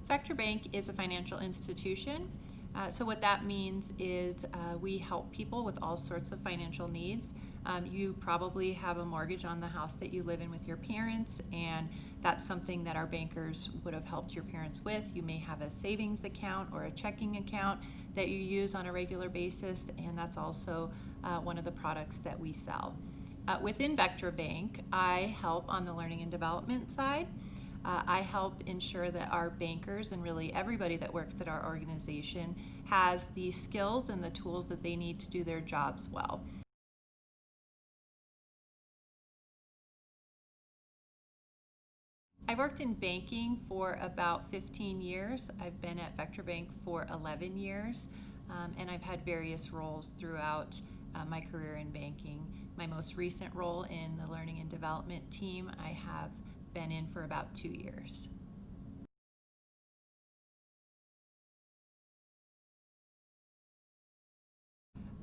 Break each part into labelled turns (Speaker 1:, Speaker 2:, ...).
Speaker 1: Vector Bank is a financial institution. So what that means is we help people with all sorts of financial needs. You probably have a mortgage on the house that you live in with your parents, and that's something that our bankers would have helped your parents with. You may have a savings account or a checking account that you use on a regular basis, and that's also one of the products that we sell. Within Vector Bank, I help on the learning and development side. I help ensure that our bankers and really everybody that works at our organization has the skills and the tools that they need to do their jobs well. I've worked in banking for about 15 years. I've been at Vector Bank for 11 years, and I've had various roles throughout my career in banking. My most recent role in the learning and development team, I have been in for about 2 years.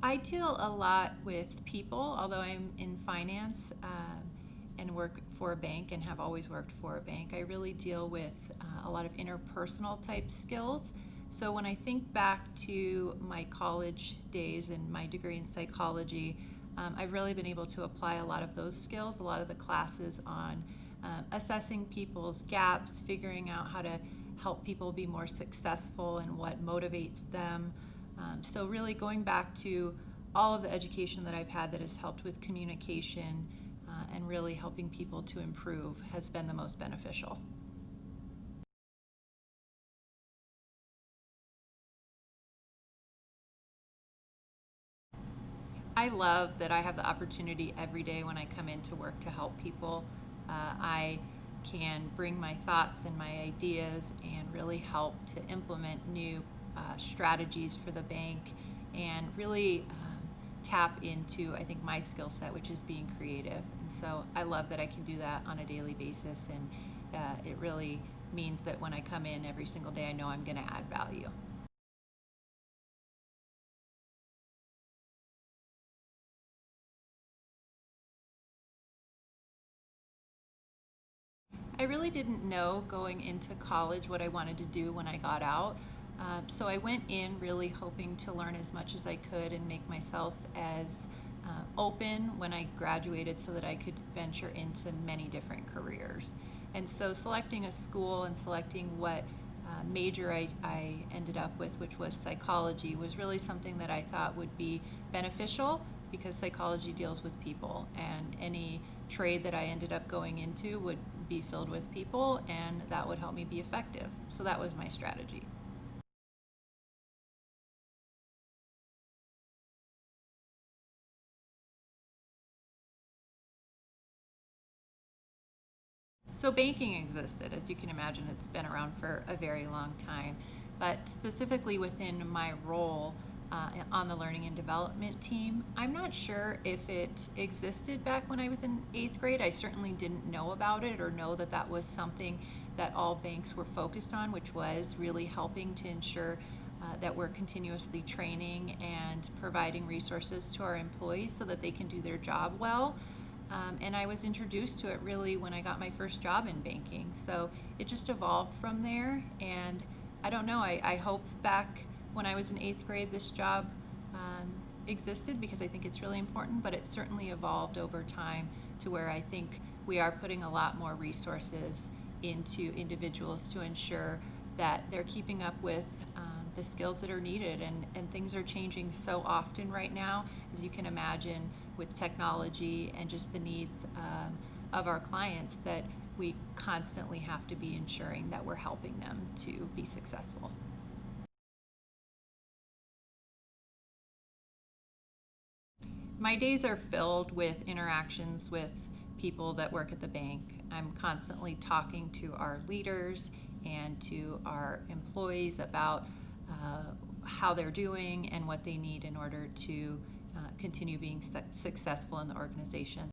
Speaker 1: I deal a lot with people, although I'm in finance and work for a bank and have always worked for a bank. I really deal with a lot of interpersonal type skills. So when I think back to my college days and my degree in psychology, I've really been able to apply a lot of those skills, a lot of the classes on assessing people's gaps, figuring out how to help people be more successful and what motivates them. So really going back to all of the education that I've had that has helped with communication and really helping people to improve has been the most beneficial. I love that I have the opportunity every day when I come into work to help people. I can bring my thoughts and my ideas and really help to implement new strategies for the bank and really tap into, I think, my skill set, which is being creative. And so I love that I can do that on a daily basis, and it really means that when I come in every single day, I know I'm going to add value. I really didn't know going into college what I wanted to do when I got out. So I went in really hoping to learn as much as I could and make myself as open when I graduated so that I could venture into many different careers. And so selecting a school and selecting what major I ended up with, which was psychology, was really something that I thought would be beneficial because psychology deals with people, and any trade that I ended up going into would be filled with people, and that would help me be effective. So that was my strategy. So banking existed, as you can imagine. It's been around for a very long time, but specifically within my role on the learning and development team, I'm not sure if it existed back when I was in 8th grade. I certainly didn't know about it or know that that was something that all banks were focused on, which was really helping to ensure that we're continuously training and providing resources to our employees so that they can do their job well. And I was introduced to it really when I got my first job in banking. So it just evolved from there. And I don't know, I hope back when I was in 8th grade this job existed because I think it's really important, but it certainly evolved over time to where I think we are putting a lot more resources into individuals to ensure that they're keeping up with the skills that are needed, and things are changing so often right now, as you can imagine, with technology and just the needs of our clients, that we constantly have to be ensuring that we're helping them to be successful. My days are filled with interactions with people that work at the bank. I'm constantly talking to our leaders and to our employees about how they're doing and what they need in order to continue being successful in the organization.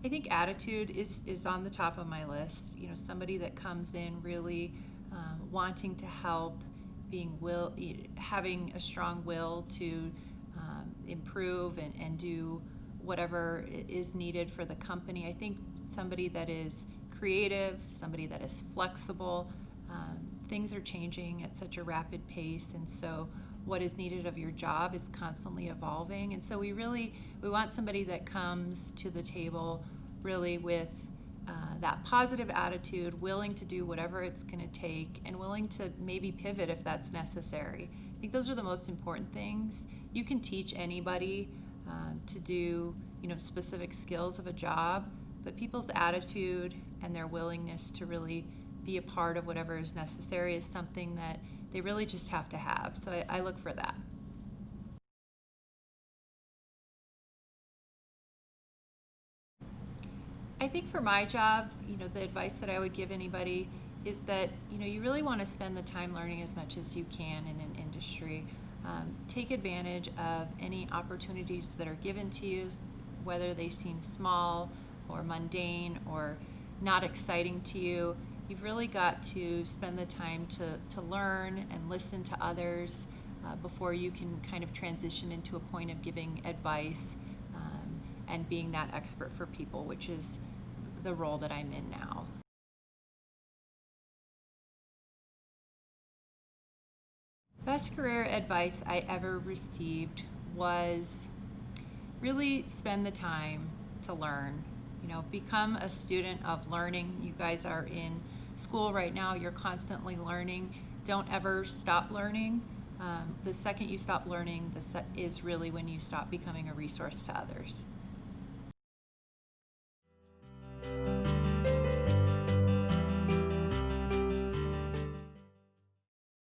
Speaker 1: I think attitude is on the top of my list. You know, somebody that comes in really wanting to help, having a strong will to improve and do whatever is needed for the company. I think somebody that is creative, somebody that is flexible. Things are changing at such a rapid pace, and so what is needed of your job is constantly evolving. And so we want somebody that comes to the table really with that positive attitude, willing to do whatever it's going to take, and willing to maybe pivot if that's necessary. I think those are the most important things. You can teach anybody to do, specific skills of a job, but people's attitude and their willingness to really be a part of whatever is necessary is something that they really just have to have. So I look for that. I think for my job, the advice that I would give anybody is that, you really want to spend the time learning as much as you can in an industry. Take advantage of any opportunities that are given to you, whether they seem small or mundane or not exciting to you. You've really got to spend the time to learn and listen to others before you can kind of transition into a point of giving advice and being that expert for people, which is the role that I'm in now. Best career advice I ever received was really spend the time to learn. Become a student of learning. You guys are in school right now, you're constantly learning. Don't ever stop learning. The second you stop learning is really when you stop becoming a resource to others.